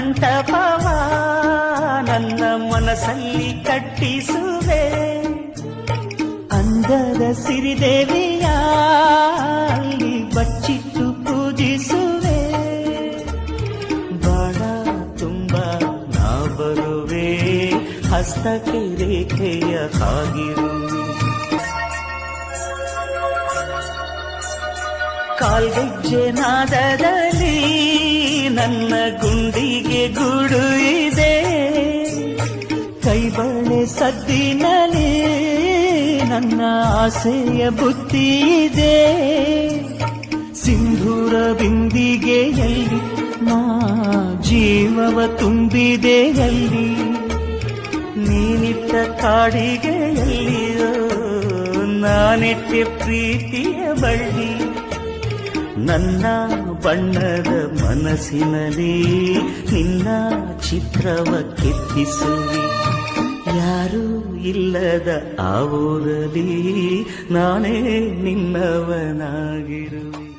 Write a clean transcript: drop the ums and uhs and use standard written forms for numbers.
ಮಂಟಪವ ನನ್ನ ಮನಸ್ಸಲ್ಲಿ ಕಟ್ಟಿಸುವೆ. ಅಂದದ ಸಿರಿದೇವಿಯ ಅಲ್ಲಿ ಬಚ್ಚಿಟ್ಟು ಪೂಜಿಸುವೆ. ಬಾಳ ತುಂಬ ನಾ ಬರುವೆ, ಹಸ್ತಕ್ಕೆ ರೇಖೆಯ ಹಾಗಿರುವೆ. ಕಾಲ್ಗೆಜ್ಜೆ ನಾದದಲ್ಲಿ ನನ್ನ ಗುಂಡಿಗೆ ಗೂಡು ಇದೆ. ಕೈಬಳೆ ಸದ್ದಿನಲ್ಲಿ ನನ್ನ ಆಸೆಯ ಬುತ್ತಿ ಇದೆ. ಸಿಂಧೂರ ಬಿಂದಿಗೆಯಲ್ಲಿ ನಾ ಜೀವವ ತುಂಬಿದೆಯಲ್ಲಿ. ನೀನಿಟ್ಟ ಕಾಡಿಗೆಯಲ್ಲಿಯೋ ನಾನಿಟ್ಟೆ ಪ್ರೀತಿಯ ಬಳ್ಳಿ. ನನ್ನ ಬಣ್ಣದ ಮನಸ್ಸಿನಲ್ಲಿ ನಿನ್ನ ಚಿತ್ರವ ಕೆತ್ತಿಸುವಿ. ಯಾರೂ ಇಲ್ಲದ ಆ ಊರಲ್ಲಿ ನಾನೇ ನಿನ್ನವನಾಗಿರುವೆ.